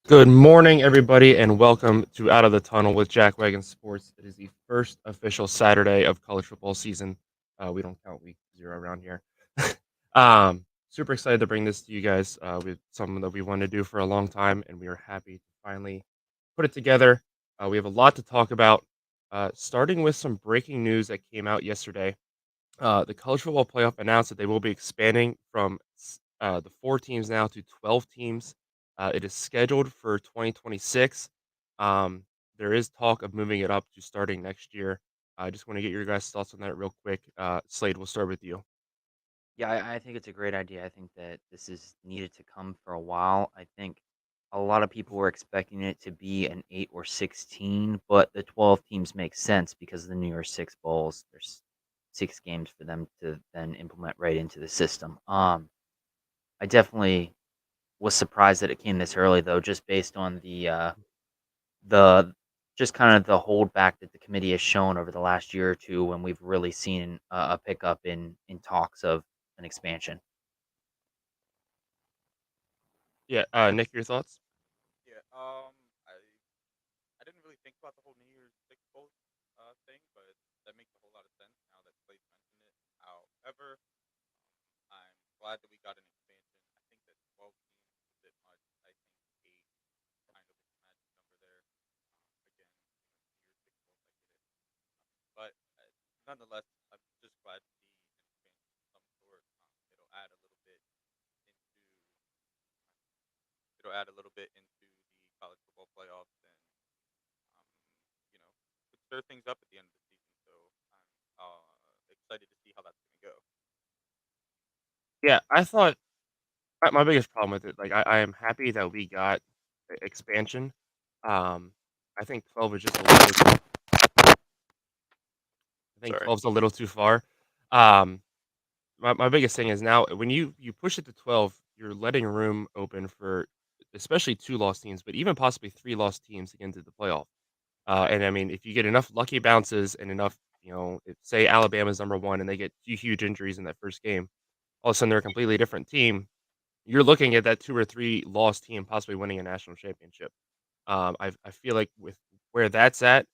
Good morning, everybody, and welcome to Out of the Tunnel with Jack Wagon Sports. It is the first official Saturday of college football season. We don't count week 0 around here. Super excited to bring this to you guys. With something that we wanted to do for a long time, and we are happy to finally put it together. We have a lot to talk about, starting with some breaking news that came out yesterday. The college football playoff announced that they will be expanding from the 4 teams now to 12 teams. It is scheduled for 2026. Um, there is talk of moving it up to starting next year. I just want to get your guys' thoughts on that real quick. Slade, we'll start with you. Yeah, I think it's a great idea. I think that this is needed to come for a while. I think a lot of people were expecting it to be an 8 or 16, but the 12 teams make sense because of the New Year's Six Bowls. There's 6 games for them to then implement right into the system. I definitely was surprised that it came this early, though, just based on the just kind of the holdback that the committee has shown over the last year or two when we've really seen a pickup in talks of an expansion. Yeah, Nick, your thoughts? Yeah, I didn't really think about the whole New Year's Six Bowl thing, but that makes a whole lot of sense now that Slade mentioned it. However, I'm glad that we got an expansion. I think that 12 teams is a bit much. I think 8 kind of is the magic number there. Again, New Year's Six Bowls, I get it. But nonetheless, I'm just glad to see an expansion of some sort. It'll add a little bit into it'll add a little bit into the college football playoffs and um, could stir things up at the end of the season. So I'm excited to see how that's going to go. Yeah, I thought my biggest problem with it, like, I am happy that we got expansion. Um, I think 12 is just a little. I think Sorry. 12 is a little too far. Um, my biggest thing is now when you push it to 12, you're letting room open for especially 2 lost teams, but even possibly 3 lost teams to get into the playoff. And I mean, if you get enough lucky bounces and enough, if say Alabama's number 1 and they get 2 huge injuries in that first game, all of a sudden they're a completely different team. You're looking at that 2 or 3 lost team possibly winning a national championship. I feel like with where that's at,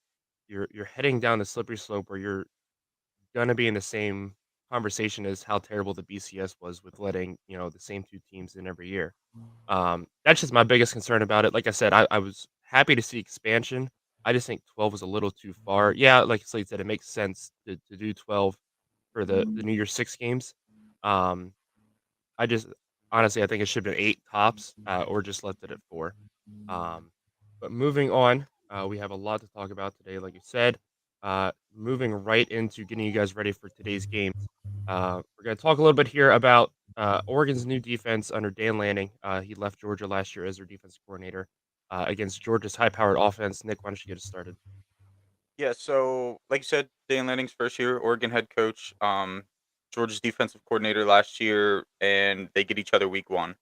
you're heading down the slippery slope where you're gonna be in the same conversation as how terrible the BCS was with letting, the same 2 teams in every year. That's just my biggest concern about it. Like I said, I was happy to see expansion. I just think 12 was a little too far. Yeah, like Slade said, it makes sense to do 12 for the New Year's 6 games. Um, I just honestly, I think it should have been 8 tops, or just left it at 4. Um, but moving on, we have a lot to talk about today, like you said. Moving right into getting you guys ready for today's games. We're going to talk a little bit here about Oregon's new defense under Dan Lanning. He left Georgia last year as their defensive coordinator against Georgia's high-powered offense. Nick, why don't you get us started? Yeah, so like you said, Dan Lanning's first year, Oregon head coach, Georgia's defensive coordinator last year, and they get each other week one.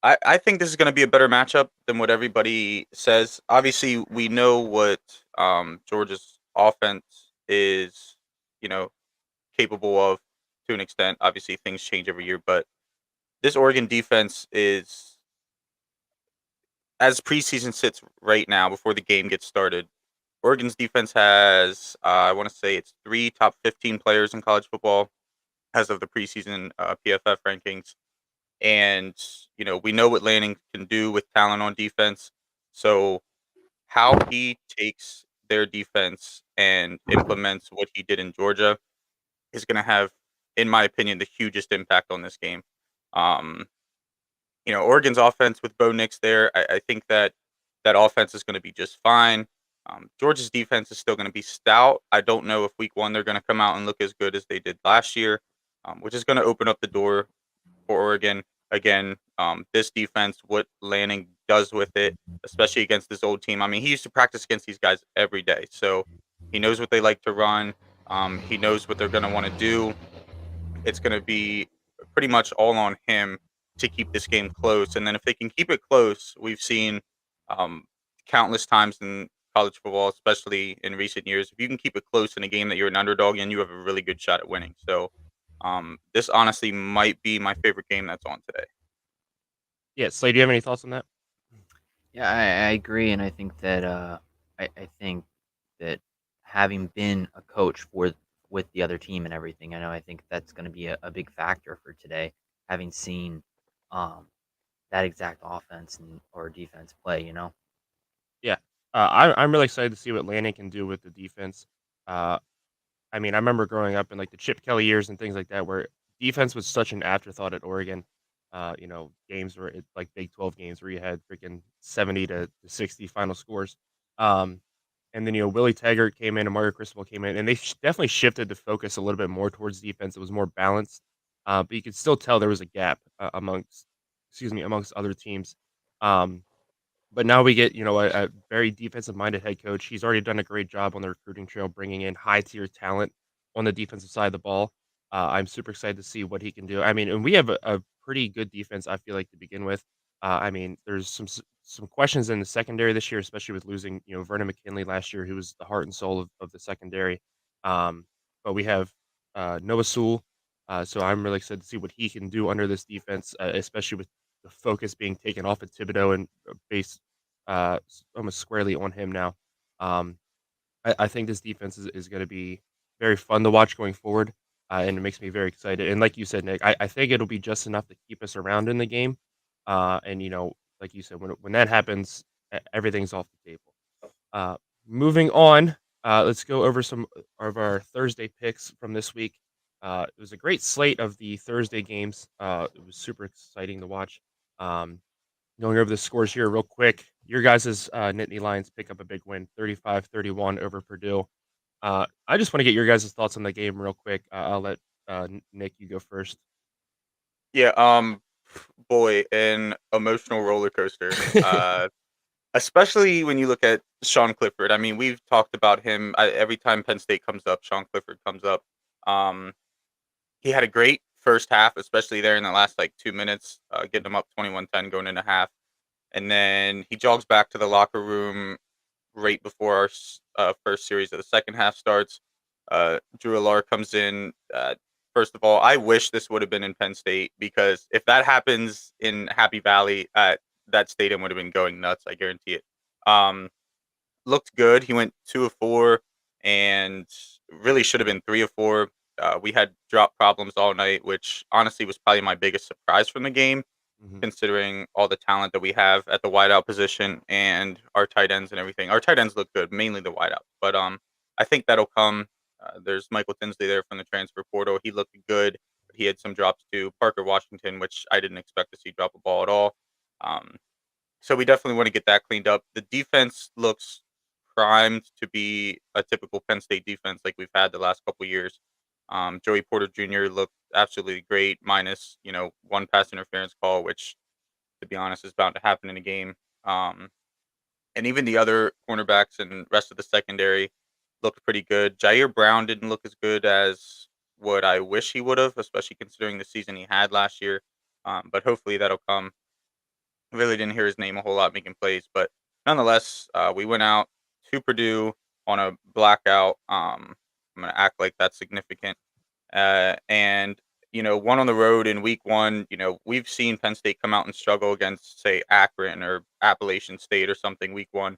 I think this is going to be a better matchup than what everybody says. Obviously, we know what Georgia's offense is, you know, capable of to an extent. Obviously, things change every year, but this Oregon defense is, as preseason sits right now before the game gets started, Oregon's defense has, I want to say it's 3 top 15 players in college football as of the preseason PFF rankings. And, we know what Lanning can do with talent on defense. So, how he takes their defense and implements what he did in Georgia is going to have, in my opinion, the hugest impact on this game. Um, Oregon's offense with Bo Nix there, I think that that offense is going to be just fine. Georgia's defense is still going to be stout. I don't know if week one they're going to come out and look as good as they did last year, which is going to open up the door for Oregon. Again, this defense, what Lanning does with it, especially against this old team. I mean, he used to practice against these guys every day, so he knows what they like to run. He knows what they're going to want to do. It's going to be pretty much all on him to keep this game close. And then if they can keep it close, we've seen um, countless times in college football, especially in recent years, if you can keep it close in a game that you're an underdog in, you have a really good shot at winning. So this honestly might be my favorite game that's on today. Yeah, Slade, do you have any thoughts on that? Yeah, I agree, and I think that I think that having been a coach for with the other team and everything, I think that's going to be a big factor for today. Having seen um, that exact offense or defense play, Yeah. I'm really excited to see what Lanning can do with the defense. Uh, I mean, I remember growing up in like the Chip Kelly years and things like that, where defense was such an afterthought at Oregon. Games where like Big 12 games where you had freaking 70 to 60 final scores. Um, and then Willie Taggart came in and Mario Cristobal came in, and they definitely shifted the focus a little bit more towards defense. It was more balanced, but you could still tell there was a gap amongst other teams. Um, but now we get, a very defensive-minded head coach. He's already done a great job on the recruiting trail, bringing in high-tier talent on the defensive side of the ball. I'm super excited to see what he can do. I mean, and we have a pretty good defense, I feel like, to begin with. I mean, there's some questions in the secondary this year, especially with losing, Vernon McKinley last year, who was the heart and soul of the secondary. Um, but we have Noah Sewell, so I'm really excited to see what he can do under this defense, especially with the focus being taken off of Thibodeau and based almost squarely on him now. Um, I think this defense is going to be very fun to watch going forward, and it makes me very excited. And like you said, Nick, I think it'll be just enough to keep us around in the game. And like you said, when that happens, everything's off the table. Uh, Moving on, let's go over some of our Thursday picks from this week. It was a great slate of the Thursday games. It was super exciting to watch. Um, Going over the scores here real quick. Your guys' Nittany Lions pick up a big win, 35-31 over Purdue. I just want to get your guys' thoughts on the game real quick. I'll let Nick, you go first. Yeah, boy, an emotional roller coaster. Especially when you look at Sean Clifford. I mean, we've talked about him every time Penn State comes up, Sean Clifford comes up. Um, he had a great first half, especially there in the last like 2 minutes, getting them up 21-10 going into half. And then he jogs back to the locker room right before our first series of the second half starts. Drew Alar comes in. First of all, I wish this would have been in Penn State because if that happens in Happy Valley, that stadium would have been going nuts. I guarantee it. Um, Looked good. He went 2 of 4, and really should have been 3 of 4. We had drop problems all night, which honestly was probably my biggest surprise from the game Mhm. considering all the talent that we have at the wideout position and our tight ends and everything. Our tight ends look good, mainly the wideout, but I think that'll come. There's Michael Tinsley there from the transfer portal. He looked good, but he had some drops too. Parker Washington, which I didn't expect to see drop a ball at all. Um, so we definitely want to get that cleaned up. The defense looks primed to be a typical Penn State defense like we've had the last couple years. Joey Porter Jr. looked absolutely great, minus one pass interference call, which to be honest, is bound to happen in a game. Um, and even the other cornerbacks and rest of the secondary looked pretty good. Jair Brown didn't look as good as what I wish he would have, especially considering the season he had last year. But hopefully that'll come. I really didn't hear his name a whole lot making plays, but nonetheless, we went out to Purdue on a blackout. I'm gonna act like that's significant. And one on the road in week one, we've seen Penn State come out and struggle against, say, Akron or Appalachian State or something week one.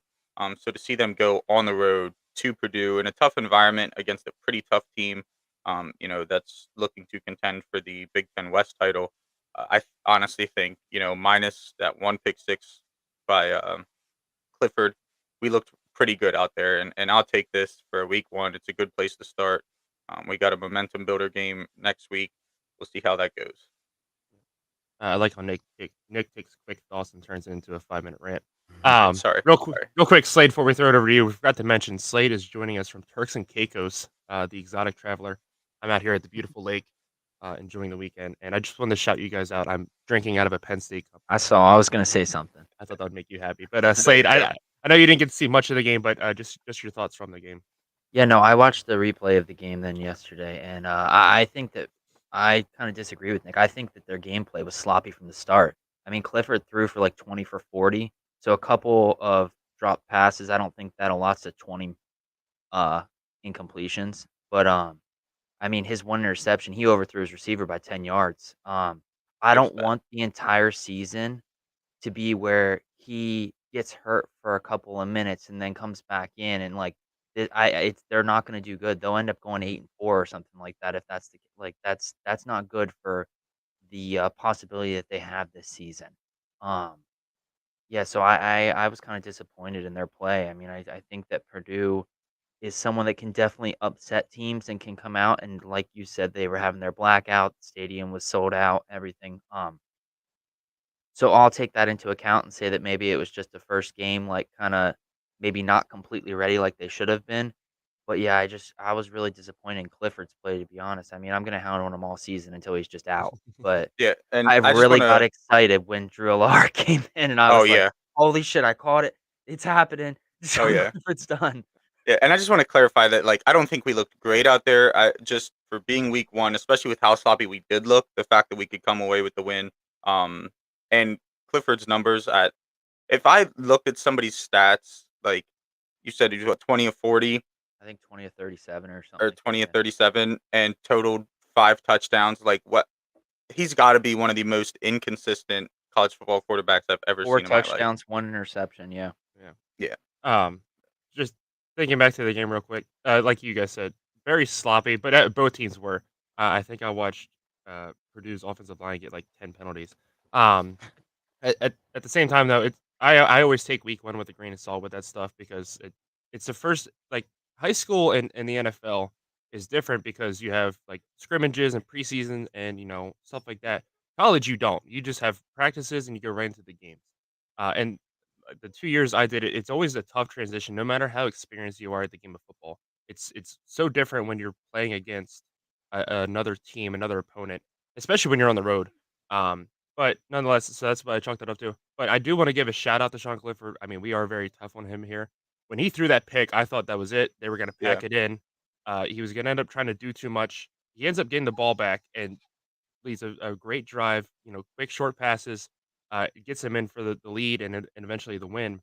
So to see them go on the road to Purdue in a tough environment against a pretty tough team, that's looking to contend for the Big Ten West title, I honestly think, minus that one pick six by Clifford, we looked pretty good out there, and I'll take this for week one. It's a good place to start. We got a momentum builder game next week. We'll see how that goes. I like how Nick takes quick thoughts and turns it into a 5-minute rant. Sorry, sorry. Real quick, Slade. Before we throw it over to you, we forgot to mention Slade is joining us from Turks and Caicos, the exotic traveler. I'm out here at the beautiful lake, enjoying the weekend, and I just wanted to shout you guys out. I'm drinking out of a Penn State cup. I was going to say something. I thought that would make you happy. But There Slade, you go. I know you didn't get to see much of the game, but just your thoughts from the game. Yeah, no, I watched the replay of the game then yesterday, and I think that I kind of disagree with Nick. I think that their gameplay was sloppy from the start. I mean, Clifford threw for like 20 for 40, so a couple of drop passes. I don't think that'll lots to 20 uh, incompletions, but I mean, his one interception, he overthrew his receiver by 10 yards. I There's don't that. want the entire season to be where he gets hurt for a couple of minutes and then comes back in and, like, it's they're not gonna do good. They'll end up going 8-4 or something like that if that's that's not good for the, possibility that they have this season. Um, yeah, so I was kinda disappointed in their play. I mean, I think that Purdue is someone that can definitely upset teams and can come out and, like you said, they were having their blackout, the stadium was sold out, everything, so I'll take that into account and say that maybe it was just the first game, like, kinda maybe not completely ready like they should have been. But, yeah, I was really disappointed in Clifford's play, to be honest. I mean, I'm gonna hound on him all season until he's just out, but Yeah, and I I just really got wanna excited when Drew Allar came in, and I Oh, was like, yeah. "Holy shit, I caught it. It's happening. Oh, Sean yeah. Clifford's done." Yeah, and I just wanna clarify that, like, I don't think we looked great out there. I just for being week 1, especially with how sloppy we did look, the fact that we could come away with the win, um, and Clifford's numbers at if I looked at somebody's stats, like, you said he was what, 20 of 40 I think 20 of 37 or something or like that, 20 of yeah. 37 and totaled 5 touchdowns, like, what he's gotta be one of the most inconsistent college football quarterbacks I've ever 4 seen in my life. touchdowns, 1 interception, yeah. Yeah. Yeah. Um, just thinking back to the game real quick, like you guys said, very sloppy, but both teams were. I think I watched Purdue's offensive line get like 10 penalties. Um, at the same time, though, I always take week one with a grain of salt with that stuff because it's the first like high school and the NFL is different because you have like scrimmages and preseason and stuff like that. College, you don't. You just have practices and you go right into the games. And the 2 years I did it, it's always a tough transition, no matter how experienced you are at the game of football. It's so different when you're playing against another team, another opponent, especially when you're on the road. But nonetheless, so that's what I chalked it up to. But I do want to give a shout out to Sean Clifford. I mean, we are very tough on him here. When he threw that pick, I thought that was it. They were going to Yeah. pack it in. He was going to end up trying to do too much. He ends up getting the ball back and leads a great drive. Quick short passes. It gets him in for the lead and eventually the win.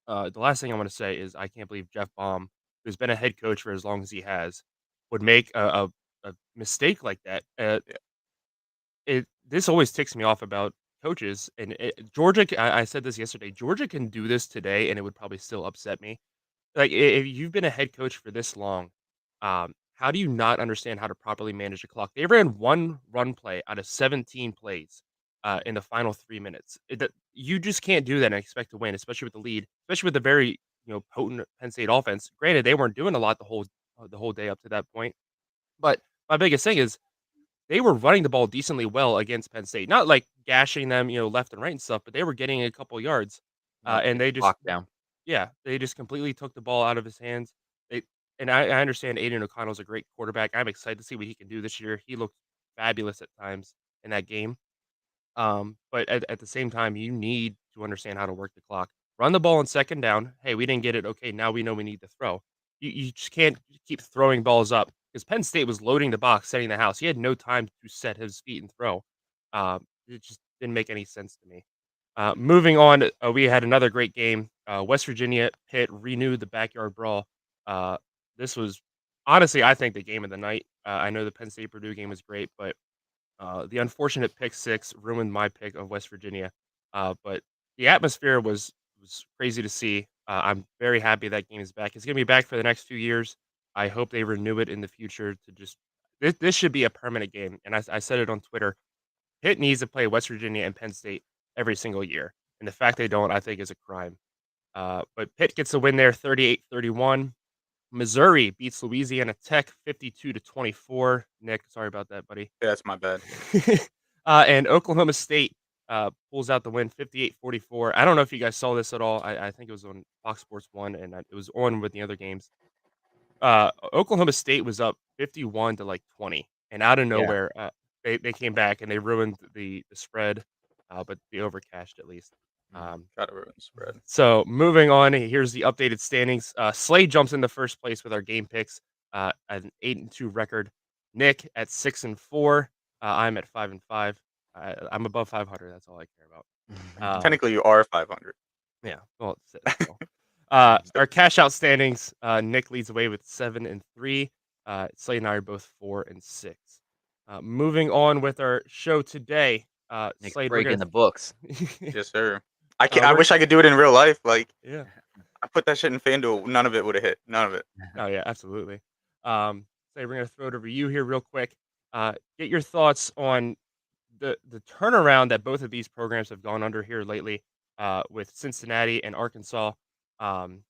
The last thing I want to say is I can't believe Jeff Baum, who's been a head coach for as long as he has, would make a mistake like that. Yeah. This always ticks me off about coaches, and Georgia. I said this yesterday. Georgia can do this today, and it would probably still upset me. Like if you've been a head coach for this long, how do you not understand how to properly manage a clock? They ran one run play out of 17 plays in the final 3 minutes. You just can't do that and expect to win, especially with the lead, especially with the very potent Penn State offense. Granted, they weren't doing a lot the whole day up to that point, but my biggest thing is they were running the ball decently well against Penn State. Not like gashing them, left and right and stuff, but they were getting a couple yards. Yeah, And keep they the just clock down. yeah, they just completely took the ball out of his hands. They and I understand Aiden O'Connell's a great quarterback. I'm excited to see what he can do this year. He looked fabulous at times in that game. But at the same time, you need to understand how to work the clock. Run the ball on second down. Hey, we didn't get it. Okay, now we know we need to throw. You just can't keep throwing balls up because Penn State was loading the box, setting the house. He had no time to set his feet and throw. It just didn't make any sense to me. Moving on, we had another great game. West Virginia Pitt renewed the backyard brawl. This was honestly, I think, the game of the night. I know the Penn State Purdue game was great, but the unfortunate pick six ruined my pick of West Virginia. But the atmosphere was crazy to see. I'm very happy that game is back. It's gonna be back for the next few years. I hope they renew it in the future to just this should be a permanent game. And I said it on Twitter. Pitt needs to play West Virginia and Penn State every single year. And the fact they don't, I think, is a crime. But Pitt gets a win there 38-31. Missouri beats Louisiana Tech 52-24. Nick, sorry about that, buddy. Yeah, that's my bad. And Oklahoma State pulls out the win 58-44. I don't know if you guys saw this at all. I think it was on Fox Sports 1 and it was on with the other games. Oklahoma State was up 51 to like 20. And out of Yeah. nowhere, they came back and they ruined the spread, but they overcashed at least. Gotta ruin the spread. So moving on, here's the updated standings. Slade jumps into first place with our game picks at an 8-2 record. Nick at 6-4. I'm at 5-5. I'm above 500. That's all I care about. Technically, you are 500. Yeah. Well, so. Our cash out standings. Nick leads away with 7-3. Slade and I are both 4-6. Moving on with our show today. Nick's Slade, we're breaking gonna the books. Yes, sir. I can uh, I we're wish I could do it in real life. Like yeah. I put that shit in FanDuel, none of it would have hit. None of it. Oh yeah, absolutely. Slade, we're gonna throw it over to you here real quick. Get your thoughts on the turnaround that both of these programs have gone under here lately, with Cincinnati and Arkansas. Um,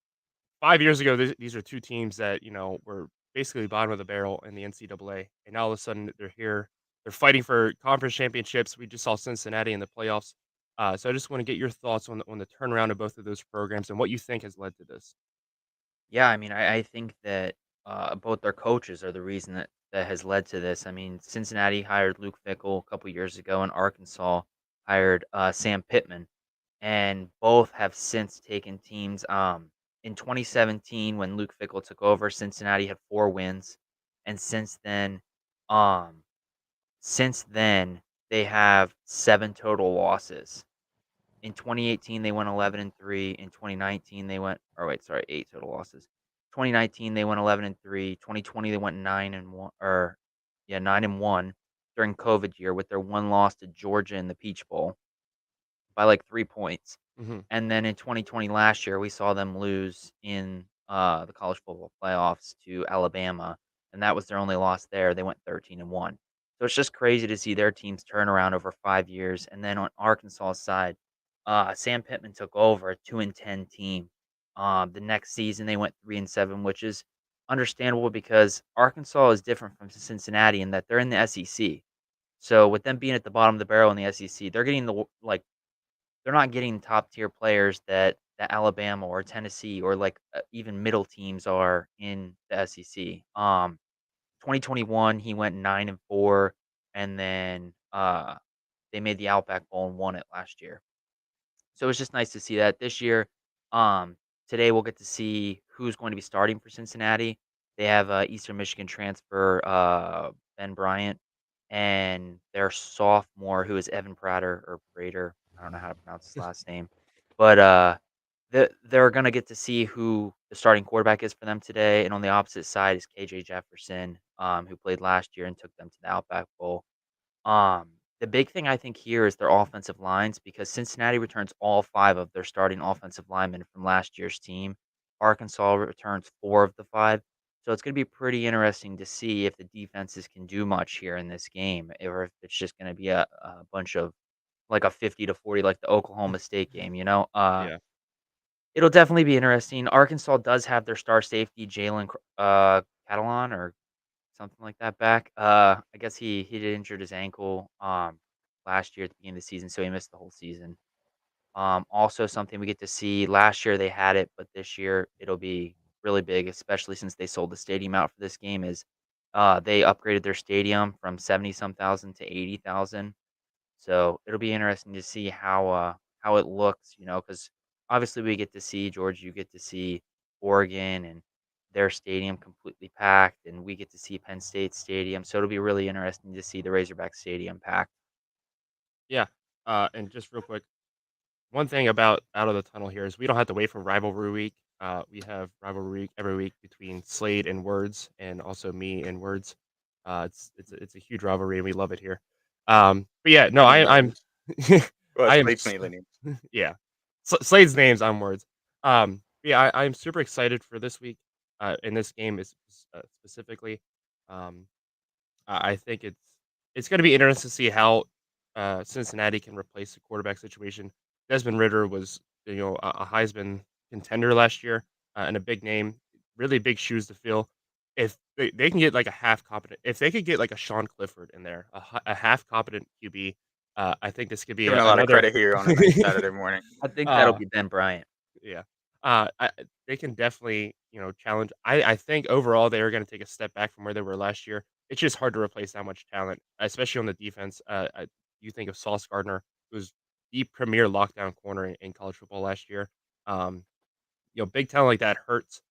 5 years ago, these are 2 teams that, were basically bottom of the barrel in the NCAA, and now all of a sudden they're here. They're fighting for conference championships. We just saw Cincinnati in the playoffs. So I just wanna get your thoughts on the turnaround of both of those programs and what you think has led to this. Yeah, I mean, I think that both their coaches are the reason that has led to this. I mean, Cincinnati hired Luke Fickell a couple years ago, and Arkansas hired Sam Pittman, and both have since taken teams. In 2017, when Luke Fickell took over, Cincinnati had 4 wins, and um, since then they have 7 total losses. In 2018, they went 11-3. In 2019, they went or wait, sorry, 8 total losses. 2019, they went 11-3. 2020, they went 9-1 or yeah, 9-1 during COVID year with their one loss to Georgia in the Peach Bowl by like 3 points. Mhm. And then in 2020 last year, we saw them lose in the college football playoffs to Alabama, and that was their only loss there. They went 13-1. So it's just crazy to see their teams turn around over 5 years. And then on Arkansas's side, Sam Pittman took over a 2-10 team. The next season they went 3-7, which is understandable because Arkansas is different from Cincinnati in that they're in the SEC. So with them being at the bottom of the barrel in the SEC, they're getting they're not getting top tier players that Alabama or Tennessee or like even middle teams are in the SEC. 2021 he went 9-4, and then they made the Outback Bowl and won it last year. So it's just nice to see that this year. Um, Today we'll get to see who's going to be starting for Cincinnati. They have Eastern Michigan transfer Ben Bryant and their sophomore who is Evan Prater or Prater. I don't know how to pronounce his last name, but they're gonna get to see who the starting quarterback is for them today. And on the opposite side is KJ Jefferson, who played last year and took them to the Outback Bowl. The big thing I think here is their offensive lines because Cincinnati returns all 5 of their starting offensive linemen from last year's team. Arkansas returns 4 of the 5. So it's going to be pretty interesting to see if the defenses can do much here in this game or if it's just going to be a bunch of like a 50-40 like the Oklahoma State game. Yeah. It'll definitely be interesting. Arkansas does have their star safety Jalen Catalon or something like that back. I guess he did injured his ankle, last year at the beginning of the season, so he missed the whole season. Also something we get to see last year they had it, but this year it'll be really big, especially since they sold the stadium out for this game is, they upgraded their stadium from 70 some thousand to 80,000. So it'll be interesting to see how it looks, because obviously we get to see Georgia, you get to see Oregon and their stadium completely packed, and we get to see Penn State Stadium. So it'll be really interesting to see the Razorback Stadium packed. Yeah. And just real quick, one thing about Out of the Tunnel here is we don't have to wait for rivalry week. We have rivalry week every week between Slade and Words, and also me and Words. It's a huge rivalry, and we love it here. But yeah, no, Mainly I'm names. Well, I am Slate's mainly names. yeah. Slade's names on Words. Yeah, I'm super excited for this week. In this game is specifically. Um, I think it's gonna be interesting to see how, Cincinnati can replace the quarterback situation. Desmond Ritter was, a Heisman contender last year, and a big name, really big shoes to fill. If they can get, like, a half competent if they could get, like, a Sean Clifford in there, a half competent QB, I think this could be Giving a lot of another credit here on a nice Saturday morning. I think that'll uh be Ben Bryant. yeah. They can definitely, challenge. I think overall they are going to take a step back from where they were last year. It's just hard to replace that much talent, especially on the defense. You think of Sauce Gardner, who was the premier lockdown corner in college football last year. Um, big talent like that hurts.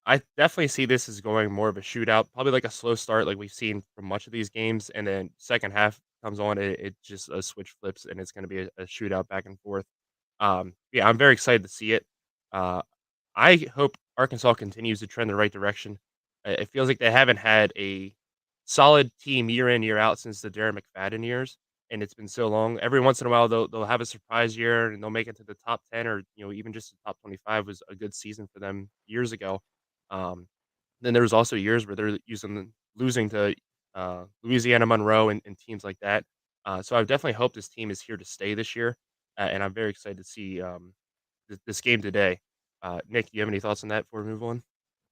I definitely see this as going more of a shootout, probably like a slow start, like we've seen from much of these games, and then second half comes on, it just a switch flips, and it's going to be a shootout back and forth. Yeah, I'm very excited to see it. Uh, I hope Arkansas continues to trend the right direction. It feels like they haven't had a solid team year in year out since the Darren McFadden years. and it's been so long. Every once in a while, they'll have a surprise year and they'll make it to the top 10 or even just the top 25 was a good season for them years ago. Um, then there was also years where they're losing to Louisiana Monroe and teams like that. So I definitely hope this team is here to stay this year, and I'm very excited to see this game today. Nick, do you have any thoughts on that before we move on?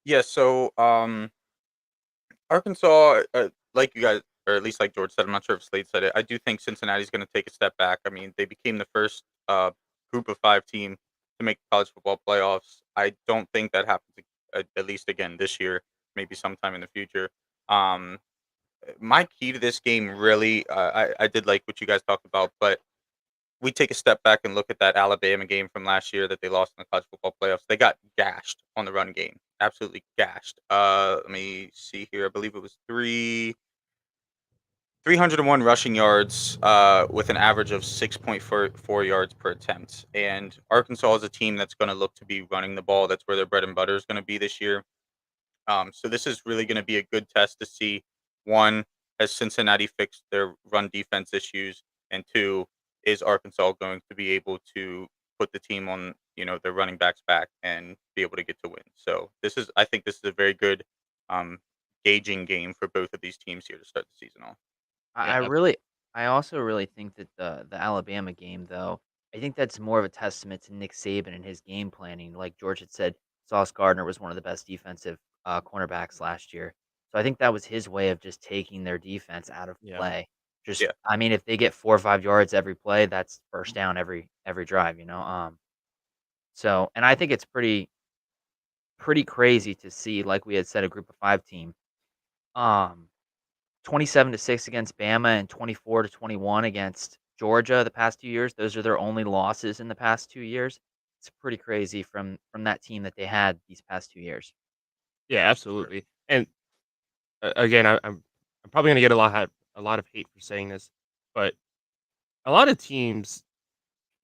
Yeah, so Arkansas, like you guys, or at least like George said, I'm not sure if Slade said it. I do think Cincinnati's going to take a step back. I mean, they became the first group of five team to make the college football playoffs. I don't think that happens at least again this year, maybe sometime in the future. Um, my key to this game really, I did like what you guys talked about, but we take a step back and look at that Alabama game from last year that they lost in the college football playoffs. They got gashed on the run game, absolutely gashed. Let me see here. I believe it was 301 rushing yards, with an average of 6.44 yards per attempt. And Arkansas is a team that's going to look to be running the ball. That's where their bread and butter is going to be this year. So this is really going to be a good test to see, one, has Cincinnati fixed their run defense issues, and two, is Arkansas going to be able to put the team on their running backs back and be able to get to win. So I think this is a very good um, gauging game for both of these teams here to start the season off. I Yeah, I really I also really think that the Alabama game, though, I think that's more of a testament to Nick Saban and his game planning. Like George had said, Sauce Gardner was one of the best defensive cornerbacks last year. So I think that was his way of just taking their defense out of yeah, play. Just, Yeah, I mean, if they get 4 or 5 yards every play, that's first down every drive. So, and I think it's pretty crazy to see, like we had said, a group of five team. Um, 27-6 against Bama and 24-21 against Georgia the past 2 years. Those are their only losses in the past 2 years. It's pretty crazy from that team that they had these past 2 years. yeah, sure. absolutely. And again, I'm probably gonna get a lot of hate for saying this, but a lot of teams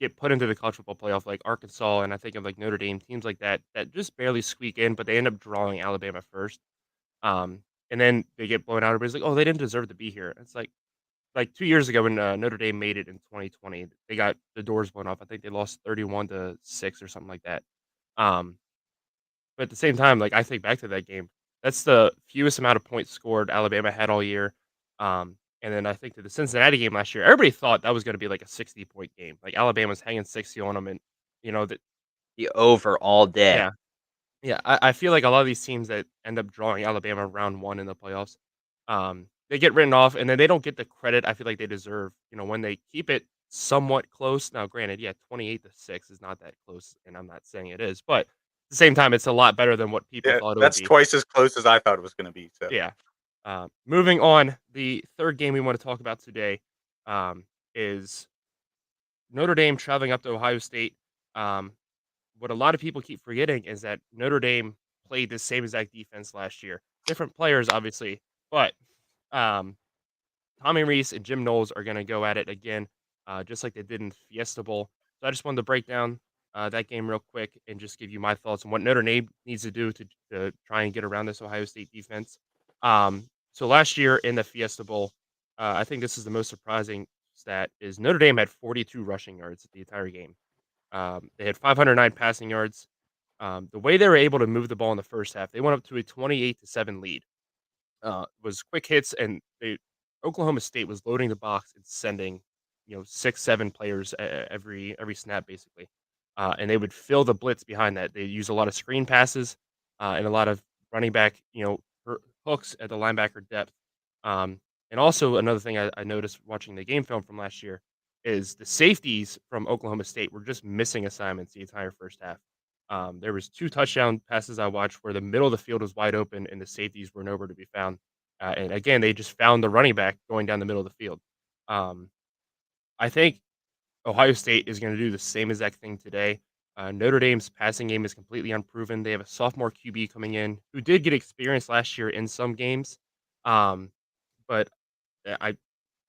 get put into the college football playoff, like Arkansas, and I think of like Notre Dame, teams like that that just barely squeak in, but they end up drawing Alabama first. Um, and then they get blown out. Everybody's like, "Oh, they didn't deserve to be here." It's like 2 years ago when Notre Dame made it in 2020, they got the doors blown off. I think they lost 31-6 or something like that. Um, but at the same time, like I think back to that game, that's the fewest amount of points scored Alabama had all year. And then I think to the Cincinnati game last year, everybody thought that was going to be like a 60-point game. Like Alabama's hanging 60 on them, and that The over all day. yeah, yeah, I feel like a lot of these teams that end up drawing Alabama round 1 in the playoffs, they get written off, and then they don't get the credit I feel like they deserve, when they keep it somewhat close. Now, granted, yeah, 28-6 is not that close, and I'm not saying it is, but at the same time, it's a lot better than what people Yeah, thought it would that's be. twice as close as I thought it was going to be. So Yeah. Moving on, the third game we want to talk about today, is Notre Dame traveling up to Ohio State. Um, what a lot of people keep forgetting is that Notre Dame played the same exact defense last year. Different players, obviously, but um, Tommy Reese and Jim Knowles are going to go at it again, just like they did in Fiesta Bowl. So I just wanted to break down that game real quick and just give you my thoughts on what Notre Dame needs to do to try and get around this Ohio State defense. So last year in the Fiesta Bowl, I think this is the most surprising stat is Notre Dame had 42 rushing yards the entire game. They had 509 passing yards. The way they were able to move the ball in the first half, they went up to a 28-7 lead. Was quick hits, and Oklahoma State was loading the box and sending 6, 7 players every snap basically, and they would fill the blitz behind that. They use a lot of screen passes and a lot of running back hooks at the linebacker depth. Um, and also another thing I noticed watching the game film from last year is the safeties from Oklahoma State were just missing assignments the entire first half. There was 2 touchdown passes I watched where the middle of the field was wide open and the safeties were nowhere to be found. And again, they just found the running back going down the middle of the field. Um, I think Ohio State is going to do the same exact thing today. Notre Dame's passing game is completely unproven. They have a sophomore QB coming in who did get experience last year in some games, um, but I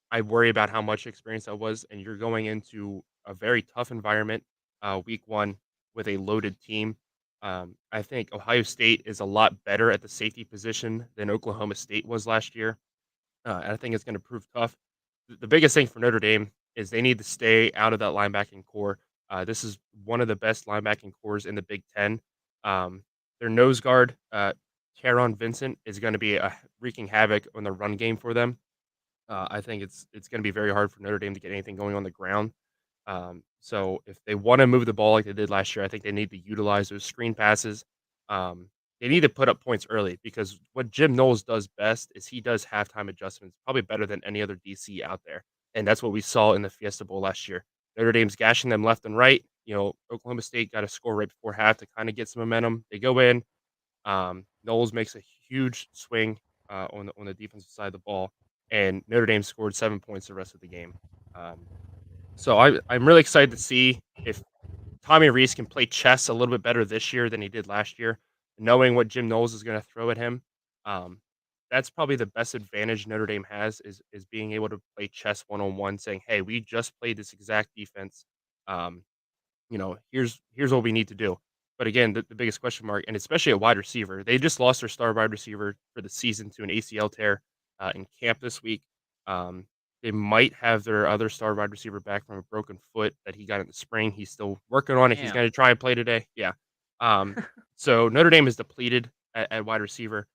I worry about how much experience that was, and you're going into a very tough environment, week 1 with a loaded team. I think Ohio State is a lot better at the safety position than Oklahoma State was last year, and I think it's gonna prove tough. the biggest thing for Notre Dame is they need to stay out of that linebacking core. This is one of the best linebacking cores in the Big Ten. Their nose guard, Taron Vincent, is going to be wreaking havoc on the run game for them. I think it's going to be very hard for Notre Dame to get anything going on the ground. So if they want to move the ball like they did last year, I think they need to utilize those screen passes. Um, they need to put up points early because what Jim Knowles does best is he does halftime adjustments, probably better than any other DC out there, and that's what we saw in the Fiesta Bowl last year. Notre Dame's gashing them left and right. Oklahoma State got a score right before half to kind of get some momentum. They go in. Knowles makes a huge swing on the defensive side of the ball, and Notre Dame scored 7 points the rest of the game. So I'm really excited to see if Tommy Reese can play chess a little bit better this year than he did last year, knowing what Jim Knowles is going to throw at him. Um, that's probably the best advantage Notre Dame has is being able to play chess one on one, saying, "Hey, we just played this exact defense. Um, here's what we need to do." But again, the biggest question mark, and especially a wide receiver, they just lost their star wide receiver for the season to an ACL tear in camp this week. Um, they might have their other star wide receiver back from a broken foot that he got in the spring. He's still working on it. He's Damn. going to try and play today. Yeah. So Notre Dame is depleted at wide receiver.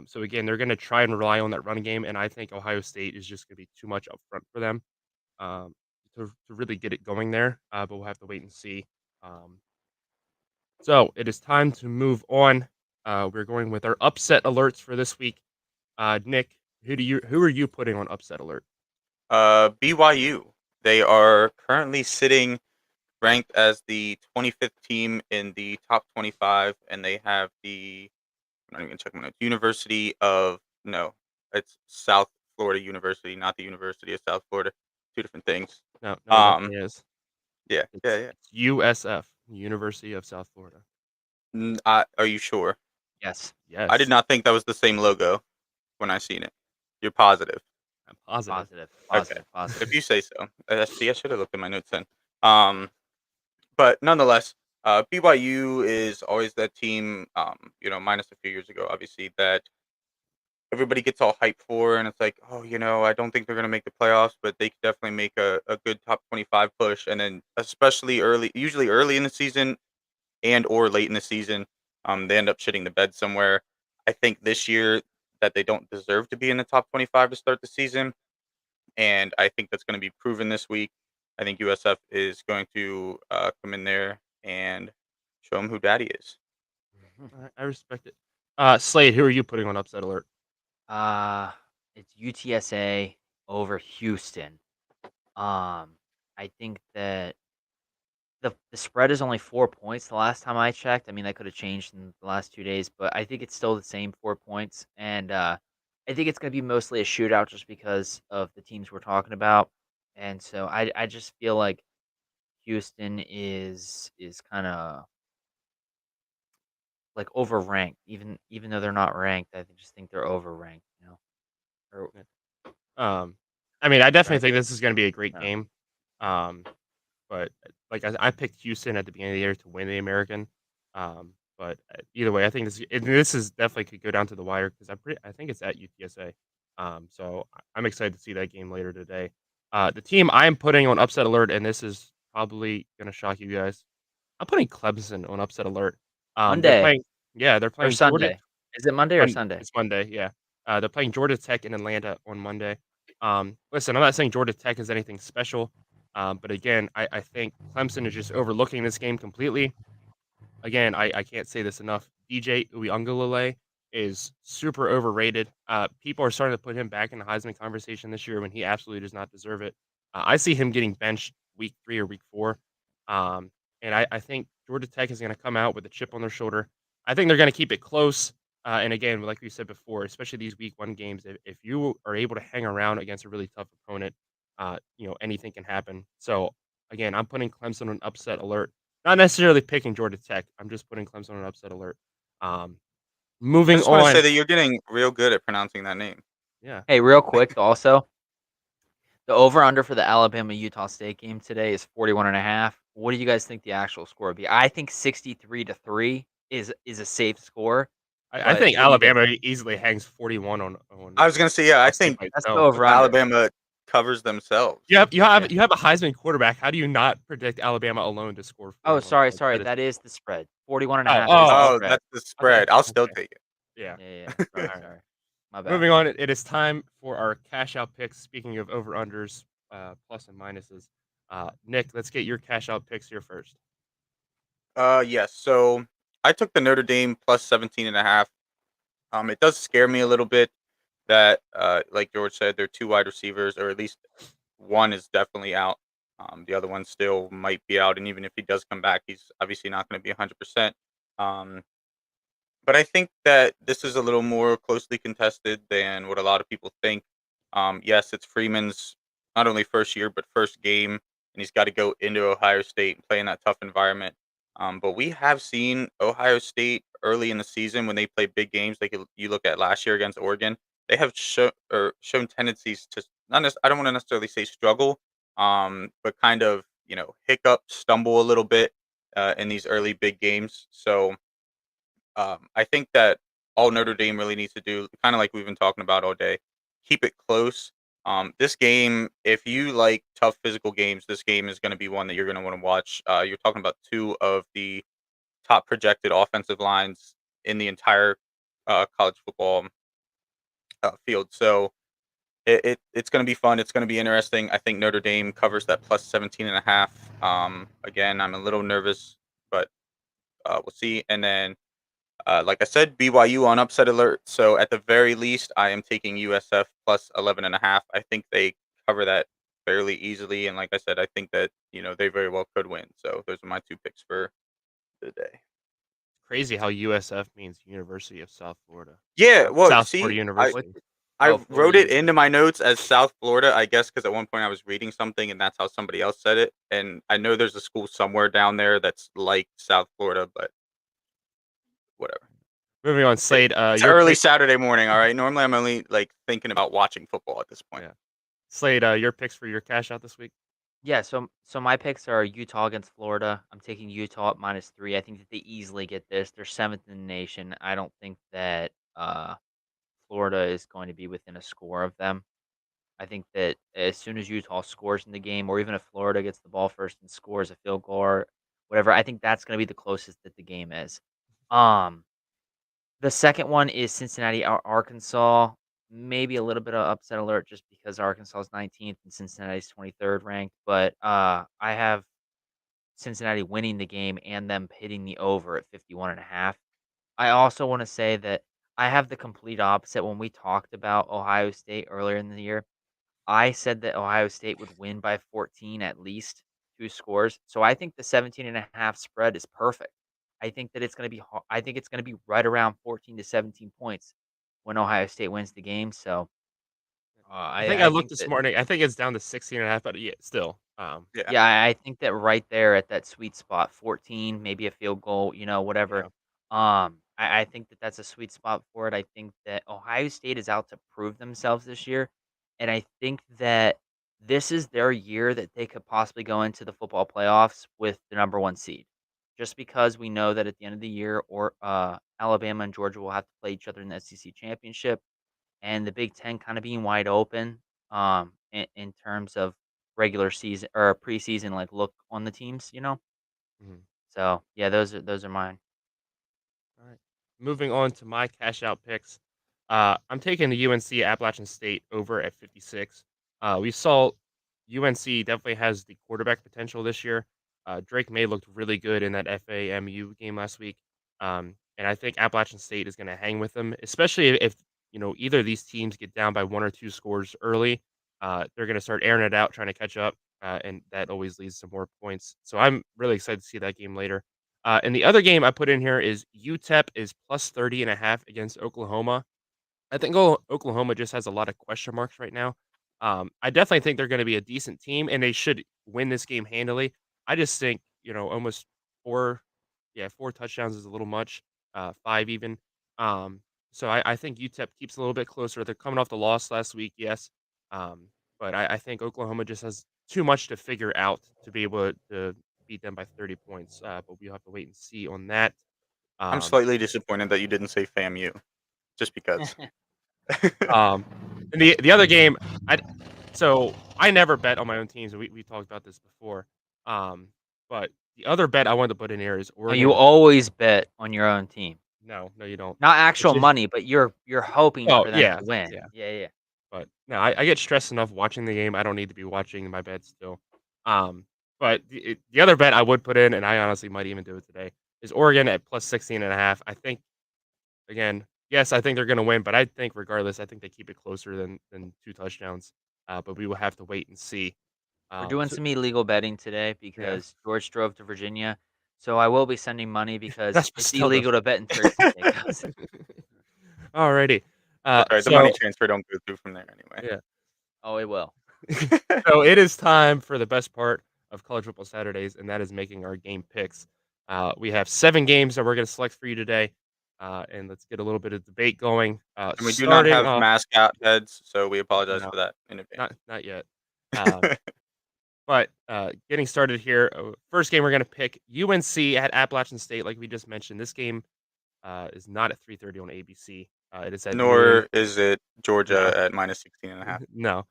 So again, they're going to try and rely on that run game, and I think Ohio State is just going to be too much up front for them um, to really get it going there. But we'll have to wait and see. So it is time to move on. We're going with our upset alerts for this week. Nick, who are you putting on upset alert? BYU. They are currently sitting ranked as the 25th team in the top 25, and they have I'm not even checking my notes. University of no, it's South Florida University, not the University of South Florida. Two different things. No, it Um, definitely is. yeah, yeah, yeah. It's USF, University of South Florida. Are you sure? Yes. Yes, I did not think that was the same logo when I seen it. You're positive? I'm positive. Positive. Okay. Positive. Positive. If you say so. See, I should have looked at my notes then. But nonetheless, BYU is always that team. Minus a few years ago, obviously, that everybody gets all hyped for, and it's like, oh, I don't think they're gonna make the playoffs, but they could definitely make a good top 25 push, and then especially usually early in the season and or late in the season, they end up shitting the bed somewhere. I think this year that they don't deserve to be in the top 25 to start the season, and I think that's going to be proven this week. I think USF is going to come in there and show them who daddy is. I respect it. Slade, who are you putting on upset alert? It's UTSA over Houston. I think that the spread is only 4 points the last time I checked. I mean, that could have changed in the last 2 days, but I think it's still the same 4 points, and I think it's going to be mostly a shootout just because of the teams we're talking about, and so I just feel like Houston is kind of like overranked, even though they're not ranked. I just think they're overranked. Or, I mean, I definitely Right. think this is going to be a great No. game. But like I picked Houston at the beginning of the year to win the American. But either way, I think this is definitely could go down to the wire because I think it's at UTSA. So I'm excited to see that game later today. The team I'm putting on upset alert, and this is probably gonna shock you guys. I'm putting Clemson on upset alert. They're Monday playing. Yeah, they're or playing Georgia. Sunday. Is it Monday or Sunday? It's Monday. Yeah, they're playing Georgia Tech in Atlanta on Monday. Listen, I'm not saying Georgia Tech is anything special, but again, I think Clemson is just overlooking this game completely. Again, I can't say this enough. DJ Uiagalelei is super overrated. People are starting to put him back in the Heisman conversation this year when he absolutely does not deserve it. I see him getting benched week 3 or week 4. And I think Georgia Tech is going to come out with a chip on their shoulder. I think they're going to keep it close. And again, like we said before, especially these week 1 games, if you are able to hang around against a really tough opponent, anything can happen. So again, I'm putting Clemson on upset alert. Not necessarily picking Georgia Tech. I'm just putting Clemson on upset alert. I Moving just want to say on. that you're getting real good at pronouncing that name. Yeah. Hey, real quick, also, the over/under for the Alabama-Utah State game today is 41.5. What do you guys think the actual score would be? I think 63-3 is a safe score. I But think what do you guys Alabama easily hangs 41 on I was gonna say, yeah, I Ohio State think by That's the itself. over/under. Alabama covers themselves. You have Yeah. you have a Heisman quarterback. How do you not predict Alabama alone to score Oh, 41? sorry, Like, sorry. that is That is the spread. 41.5 is the oh, Oh, okay. spread. that's the I thought spread. I'll still okay. take it. Yeah. Yeah. Sorry, Alright. sorry. My bad. Moving on, it is time for our cash out picks. Speaking of over-unders, plus and minuses. Nick, let's get your cash out picks here first. Yes. So I took the Notre Dame plus 17.5. It does scare me a little bit that, like George said, they're two wide receivers, or at least one is definitely out. The other one still might be out, and even if he does come back, he's obviously not going to be 100%. Um, but I think that this is a little more closely contested than what a lot of people think. Yes, it's Freeman's not only first year but first game, and he's got to go into Ohio State and play in that tough environment. But we have seen Ohio State early in the season when they play big games, like you look at last year against Oregon. They have shown tendencies to not. I don't want to necessarily say struggle, but kind of hiccup, stumble a little bit in these early big games. So I think that all Notre Dame really needs to do, kind of like we've been talking about all day, keep it close. This game, if you like tough physical games, this game is going to be one that you're going to want to watch. You're talking about two of the top projected offensive lines in the entire college football field. So it's going to be fun. It's going to be interesting. I think Notre Dame covers that plus 17.5. Again, I'm a little nervous, but we'll see. And then like I said, BYU on upset alert. So at the very least, I am taking USF plus 11.5. I think they cover that fairly easily. And like I said, I think that, they very well could win. So those are my two picks for the day. Crazy how USF means University of South Florida. Yeah, well, South Florida see, University. I Oh, Florida wrote it University. into my notes as South Florida, I guess, because at one point I was reading something and that's how somebody else said it. And I know there's a school somewhere down there that's like South Florida, but whatever. Moving on, Slade, It's your early pick. Saturday morning, all right? Normally, I'm only, like, thinking about watching football at this point. Yeah. Slade, your picks for your cash out this week. Yeah, so my picks are Utah against Florida. I'm taking Utah at -3. I think that they easily get this. They're 7th in the nation. I don't think that Florida is going to be within a score of them. I think that as soon as Utah scores in the game, or even if Florida gets the ball first and scores a field goal or whatever, I think that's going to be the closest that the game is. Um, the second one is Cincinnati, Arkansas. Maybe a little bit of upset alert just because Arkansas is 19th and Cincinnati's 23rd ranked, but I have Cincinnati winning the game and them hitting the over at 51.5. I also want to say that I have the complete opposite. When we talked about Ohio State earlier in the year, I said that Ohio State would win by 14 at least, 2 scores. So I think the 17.5 spread is perfect. I think that it's going to be I think it's going to be right around 14 to 17 points when Ohio State wins the game. So I think I I looked think this that morning. I think it's down to 16.5, but yeah, still. Yeah. yeah, I think that right there at that sweet spot, 14, maybe a field goal, whatever. Yeah. I think that that's a sweet spot for it. I think that Ohio State is out to prove themselves this year, and I think that this is their year that they could possibly go into the football playoffs with the number 1 seed. Just because we know that at the end of the year, or Alabama and Georgia will have to play each other in the SEC championship, and the Big Ten kind of being wide open in terms of regular season or preseason, like look on the teams. Mhm. So yeah, those are mine. All right. Moving on to my cash out picks. I'm taking the UNC Appalachian State over at 56. We saw UNC definitely has the quarterback potential this year. Drake May looked really good in that FAMU game last week. And I think Appalachian State is going to hang with them, especially if either of these teams get down by 1 or 2 scores early. They're going to start airing it out, trying to catch up, and that always leads to more points. So I'm really excited to see that game later. And the other game I put in here is UTEP is plus 30.5 against Oklahoma. I think Oklahoma just has a lot of question marks right now. I definitely think they're going to be a decent team, and they should win this game handily. I just think almost 4, yeah, 4 touchdowns is a little much, 5 even. Um, so I think UTEP keeps a little bit closer. They're coming off the loss last week, yes, um, but I think Oklahoma just has too much to figure out to be able to beat them by 30 points. But we'll have to wait and see on that. I'm Um, slightly disappointed that you didn't say FAMU, just because. Um, and the other game, I So I never bet on my own teams, and we talked about this before. Um, but the other bet I wanted to put in here is Oh, you Oregon. always bet on your own team. No, you don't. Not It's actual just money, but you're hoping oh for them yeah, to win. yeah. Yeah, yeah. But no, I get stressed enough watching the game. I don't need to be watching my bets still. Um, but the other bet I would put in, and I honestly might even do it today, is Oregon at plus 16.5. I think again, yes, I think they're going to win, but I think regardless, I think they keep it closer than 2 touchdowns. But we will have to wait and see. We're doing So some illegal betting today yeah, because George drove to Virginia, so I will be sending money because that's it's still the. illegal to bet in Thursday Steakhouse. Alrighty. That's right. The money So transfer don't go through from there anyway. yeah. Oh, it will. So it is time for the best part of College Football Saturdays, and that is making our game picks. We have 7 games that we're going to select for you today, and let's get a little bit of debate going. And we do not Starting have off, mascot heads, so we apologize no, for that in advance. not yet. But getting started here, first game we're going to pick UNC at Appalachian State, like we just mentioned. This game is not at 3:30 on ABC. It is at noon. Nor is it No, Georgia at minus 16.5. no.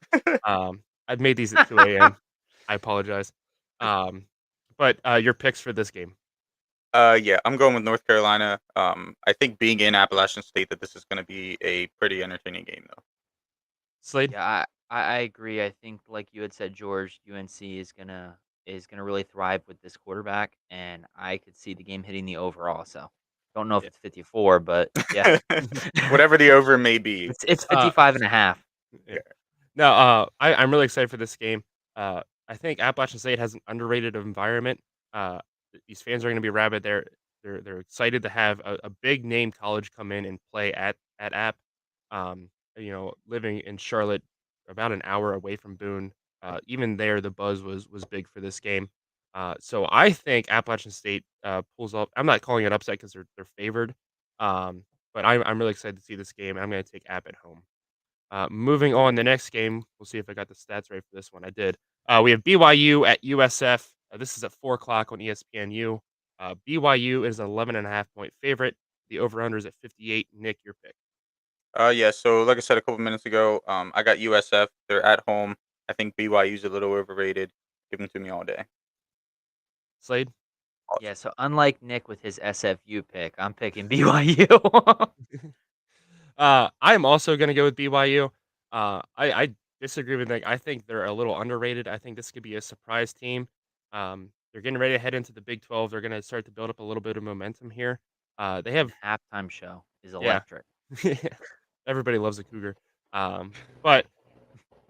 I've made these at 2 a.m. I apologize. Um, but your picks for this game, Yeah, I'm going with North Carolina. I think being in Appalachian State that this is going to be a pretty entertaining game, though. Slade. Yeah, I agree. I think, like you had said, George, UNC is gonna really thrive with this quarterback, and I could see the game hitting the over also. Don't know if Yeah. it's 54, but yeah. Whatever the over may be. It's Uh, 55.5. yeah. No, I'm really excited for this game. I think Appalachian State has an underrated environment. Uh, these fans are going to be rabid. They're excited to have a big name college come in and play at App. Living in Charlotte, about an hour away from Boone. Even there, the buzz was big for this game. So I think Appalachian State pulls off. I'm not calling it upset because they're favored. But I'm really excited to see this game. I'm going to take App at home. Moving on, the next game, we'll see if I got the stats right for this one. I did. We have BYU at USF. This is at 4 o'clock on ESPNU. BYU is an 11.5 point favorite. The over/under is at 58. Nick, your pick. Yeah, so like I said a couple minutes ago, I got USF. They're at home. I think BYU's a little overrated. Give them to me all day. Slade. Yeah, so unlike Nick with his SFU pick, I'm picking BYU. I'm also going to go with BYU. I disagree with Nick. I think they're a little underrated. I think this could be a surprise team. They're getting ready to head into the Big 12. They're going to start to build up a little bit of momentum here. They have, Halftime show is yeah, electric. everybody loves a Cougar. But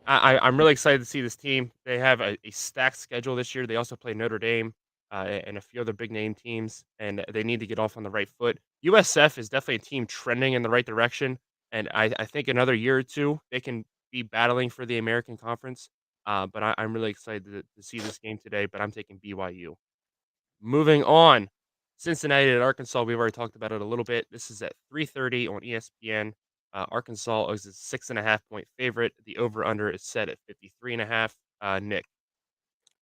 I'm really excited to see this team. They have a stacked schedule this year. They also play Notre Dame and a few other big name teams, and they need to get off on the right foot. USF is definitely a team trending in the right direction, and I think another year or two they can be battling for the American Conference. But I'm really excited to see this game today. But I'm taking BYU. Moving on, Cincinnati at Arkansas. We've already talked about it a little bit. This is at 3:30 on ESPN. Arkansas is a 6.5 point favorite. The over under is set at 53.5. Nick.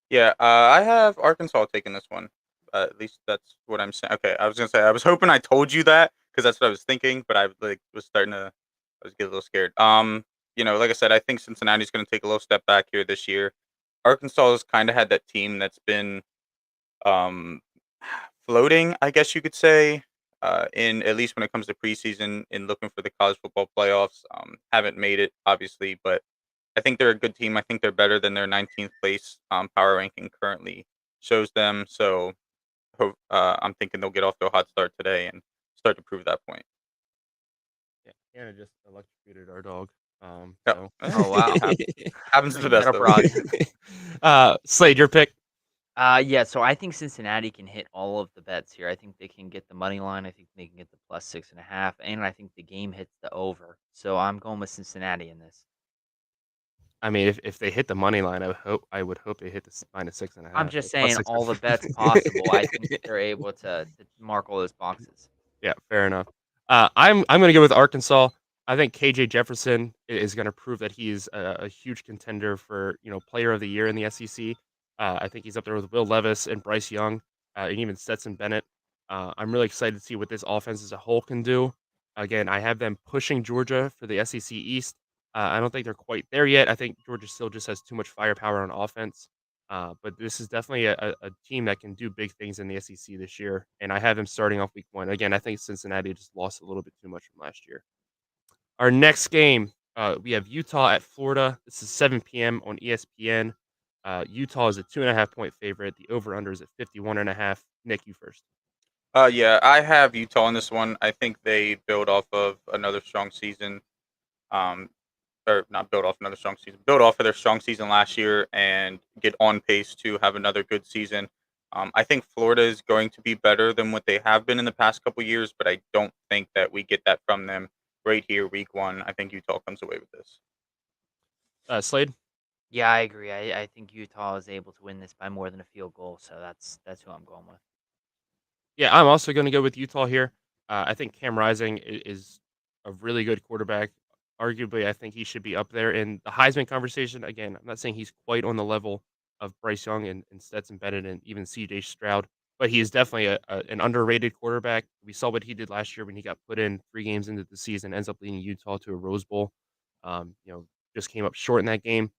Yeah, I have Arkansas taking this one. At least that's what I'm saying. Okay, I was gonna say I was hoping I told you that because that's what I was thinking, but I was starting to I was getting a little scared. Like I said, I think Cincinnati's gonna take a little step back here this year. Arkansas has kind of had that team that's been um floating, I guess you could say, in at least when it comes to preseason in looking for the college football playoffs. Haven't made it obviously, but I think they're a good team. I think they're better than their 19th place power ranking currently shows them. So I'm thinking they'll get off to a hot start today and start to prove that point. Yeah, Hannah just electrocuted our dog. Yep. So Oh, wow. Happens to the best Got a of us. frog. Slade, your pick. Yeah, so I think Cincinnati can hit all of the bets here. I think they can get the money line. I think they can get the plus 6.5, and I think the game hits the over. So I'm going with Cincinnati in this. I mean, if they hit the money line, I would hope they hit the minus 6.5. I'm just or plus saying all the 6.5. bets possible. I think that they're able to mark all those boxes. Yeah, fair enough. I'm gonna go with Arkansas. I think KJ Jefferson is gonna prove that he's a huge contender for Player of the Year in the SEC. I think he's up there with Will Levis and Bryce Young, and even Stetson Bennett. I'm really excited to see what this offense as a whole can do. Again, I have them pushing Georgia for the SEC East. I don't think they're quite there yet. I think Georgia still just has too much firepower on offense. But this is definitely a team that can do big things in the SEC this year, and I have them starting off week 1. Again, I think Cincinnati just lost a little bit too much from last year. Our next game, we have Utah at Florida. This is 7 p.m. on ESPN. Utah is a 2.5-point favorite. The over/under is at 51.5. Nick, you first. Yeah, I have Utah in this one. I think they build off of another strong season. Um, or not build off another strong season. Build off of their strong season last year and get on pace to have another good season. I think Florida is going to be better than what they have been in the past couple years, but I don't think that we get that from them right here, week 1. I think Utah comes away with this. Slade? Yeah, I agree. I think Utah is able to win this by more than a field goal, so that's who I'm going with. Yeah, I'm also going to go with Utah here. I think Cam Rising is a really good quarterback. Arguably, I think he should be up there in the Heisman conversation. Again, I'm not saying he's quite on the level of Bryce Young and Stetson Bennett and even CJ Stroud, but he is definitely an underrated quarterback. We saw what he did last year when he got put in 3 games into the season, ends up leading Utah to a Rose Bowl. Just came up short in that game.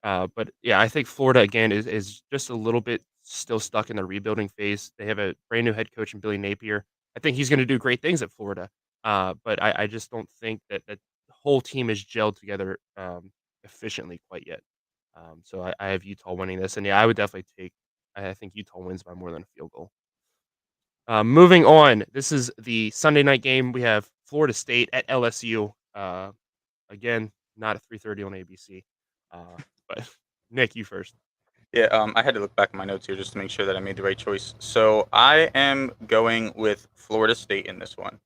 But yeah, I think Florida again is just a little bit still stuck in the rebuilding phase. They have a brand new head coach in Billy Napier. I think he's going to do great things at Florida. But I just don't think that the whole team is gelled together efficiently quite yet. So I have Utah winning this, and yeah, I would definitely take. I think Utah wins by more than a field goal. Moving on, this is the Sunday night game. We have Florida State at LSU. Again, not at 3:30 on ABC. But Nick, you first. Yeah, I had to look back at my notes here just to make sure that I made the right choice. So I am going with Florida State in this one.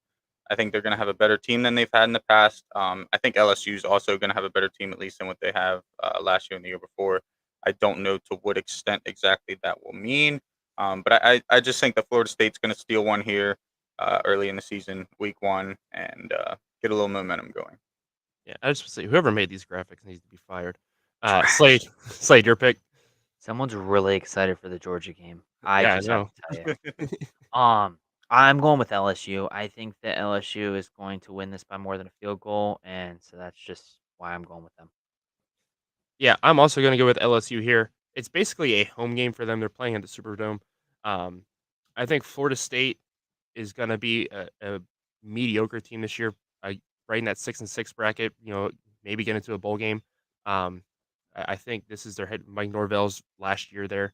I think they're going to have a better team than they've had in the past. I think LSU is also going to have a better team, at least than what they have last year and the year before. I don't know to what extent exactly that will mean, but I just think that Florida State's going to steal one here early in the season, week 1, and get a little momentum going. Yeah, I just say whoever made these graphics needs to be fired. Trash. Slade, your pick. Someone's really excited for the Georgia game. I Yeah, I just have know. to tell you. I'm going with LSU. I think that LSU is going to win this by more than a field goal, and so that's just why I'm going with them. Yeah, I'm also going to go with LSU here. It's basically a home game for them. They're playing at the Superdome. Um, I think Florida State is going to be a mediocre team this year, right in that 6-6 bracket. Maybe get into a bowl game. I think this is their head Mike Norvell's last year there.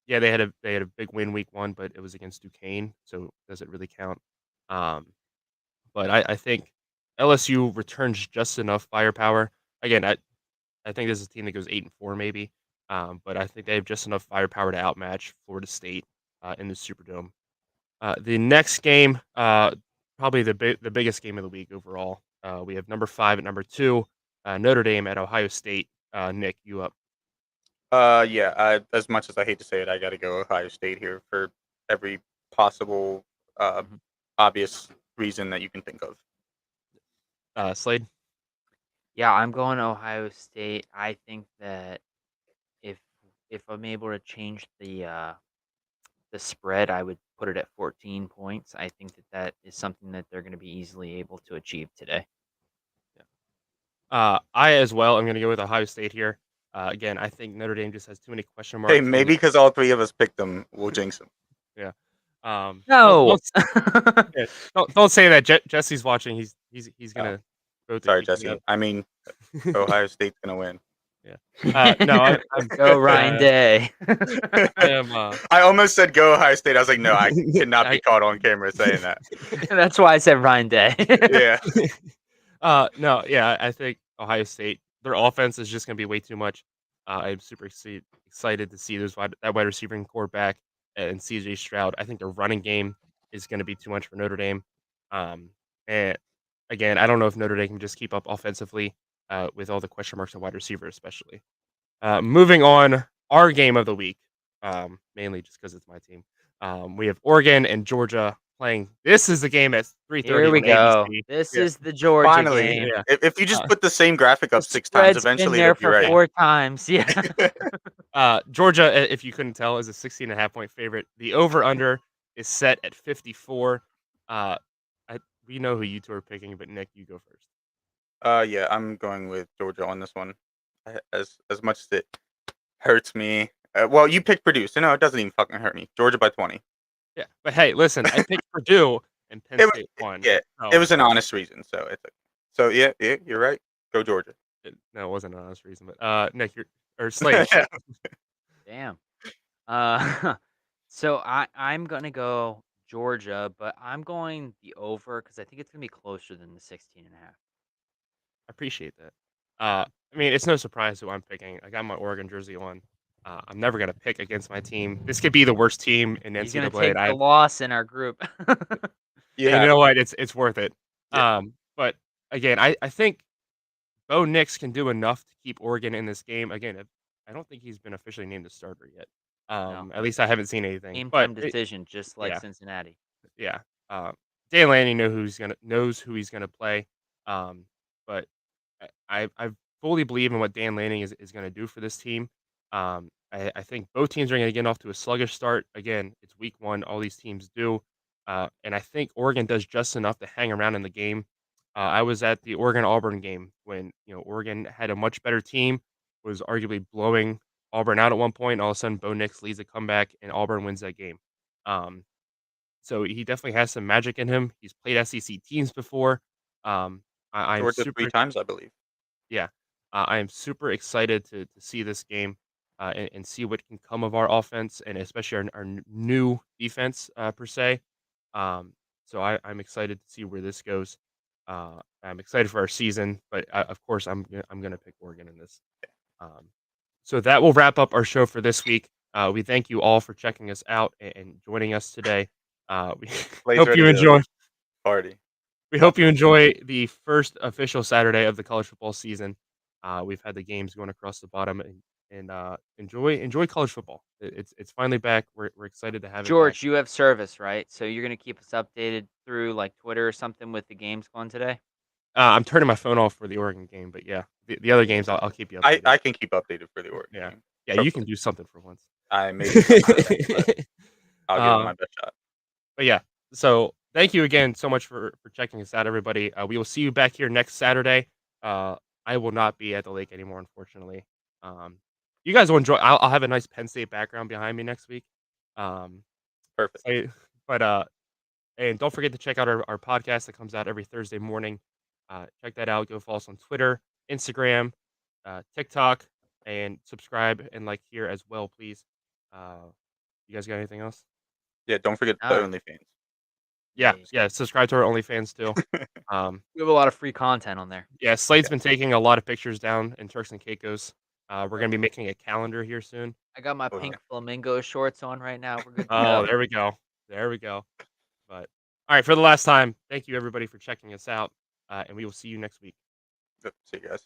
Yeah, they had a big win week 1, but it was against Duquesne, so does it really count? But I think LSU returns just enough firepower. Again, I think this is a team that goes 8-4 maybe, but I think they have just enough firepower to outmatch Florida State in the Superdome. The next game, probably the biggest game of the week overall. We have number 5 at number 2, Notre Dame at Ohio State. Nick, you up? Yeah. As much as I hate to say it, I got to go Ohio State here for every possible Mhm. obvious reason that you can think of. Slade? Yeah, I'm going to Ohio State. I think that if if I'm able to change the spread, I would put it at 14 points. I think that is something that they're going to be easily able to achieve today. I as well am going to go with Ohio State here. Again, I think Notre Dame just has too many question Hey, marks. maybe because all 3 of us picked them, we'll jinx them. Yeah. No. Yeah, don't say that. Jesse's watching. He's Oh, gonna vote to sorry, kick me Jesse. up. I mean, Ohio State's gonna win. Yeah. No, I'm Go Ryan Day. I am. I almost said go Ohio State. I was like, no, I cannot be I- caught on camera saying that. That's why I said Ryan Day. Yeah. No, yeah, I think Ohio State, their offense is just gonna be way too much. I'm super excited to see that wide receiver and core back and CJ Stroud. I think their running game is gonna be too much for Notre Dame. And again, I don't know if Notre Dame can just keep up offensively with all the question marks on wide receiver, especially. Moving on, our game of the week, mainly just because it's my team. We have Oregon and Georgia playing. This is the game at 3:30 Here we on go. ABC. This Yeah. is the Georgia Finally, game. Yeah. if you just Uh, put the same graphic up The 6 times, spread's been eventually there it'll be for right. 4 times. Yeah. Georgia, if you couldn't tell, is a 16.5-point favorite. The over/under is set at 54. We know who you two are picking, but Nick, you go first. Yeah, I'm going with Georgia on this one. As much as it hurts me. Well, you picked Purdue, so no, it doesn't even fucking hurt me. Georgia by 20. Yeah, but hey, listen, I picked Purdue and Penn It was State won. yeah, it So was an honest reason, so it's okay. So yeah, you're right. Go Georgia. no, it wasn't an honest reason, but Nick, you're or Slade. Damn. So I'm gonna go Georgia, but I'm going the over because I think it's gonna be closer than the 16.5. I appreciate that. I mean, it's no surprise who I'm picking. I got my Oregon jersey on. I'm never gonna pick against my team. This could be the worst team in He's gonna NCAA. take And the loss in our group. You and you have know what? It's worth it. yeah. But again, I think Bo Nix can do enough to keep Oregon in this game. Again, I don't think he's been officially named a starter yet. No. At least I haven't seen anything. Game But time decision, just like yeah, Cincinnati. yeah. Dan Lanning knows who he's gonna play. Um, but I fully believe in what Dan Lanning is gonna do for this team. I think both teams are gonna get off to a sluggish start. Again, it's week one. All these teams do. And I think Oregon does just enough to hang around in the game. I was at the Oregon Auburn game when Oregon had a much better team, was arguably blowing Auburn out at one point. All of a sudden, Bo Nix leads a comeback, and Auburn wins that game. Um, so he definitely has some magic in him. He's played SEC teams before. I'm Georgia 3 super times, I believe. yeah. I am super excited to see this game and see what can come of our offense and especially our new defense per se. So I'm excited to see where this goes. I'm excited for our season, but of course I'm gonna pick Oregon in this. Um, so that will wrap up our show for this week. We thank you all for checking us out and joining us today. We Blade's hope you ready to enjoy. party. We Love hope you enjoy the first official Saturday of the college football season. We've had the games going across the bottom and enjoy college football. It's finally back. We're excited to have it back. George, you have service, right? So you're gonna keep us updated through like Twitter or something with the games going today? I'm turning my phone off for the Oregon game, but yeah, the other games I'll keep you I updated. I can keep updated for the Oregon Yeah, game. yeah, you can Hopefully. do something for once. I may do something, but I'll give it uh, my best shot. but yeah, so thank you again so much for checking us out, everybody. We will see you back here next Saturday. I will not be at the lake anymore, unfortunately. Um, you guys will enjoy. I'll have a nice Penn State background behind me next week. Um, Perfect. but and don't forget to check out our podcast that comes out every Thursday morning. Check that out. Go follow us on Twitter, Instagram, TikTok, and subscribe and like here as well, please. You guys got anything else? Yeah, don't forget the No. OnlyFans. Yeah, Yeah. yeah. Subscribe to our OnlyFans too. We have a lot of free content on there. Yeah, Slade's Yeah. been taking a lot of pictures down in Turks and Caicos. We're gonna be making a calendar here soon. I got my Oh, yeah. pink flamingo shorts on right now. We're good to Oh, go. there we go. There we go. But all right, for the last time, thank you everybody for checking us out, and we will see you next week. Yep, see you guys.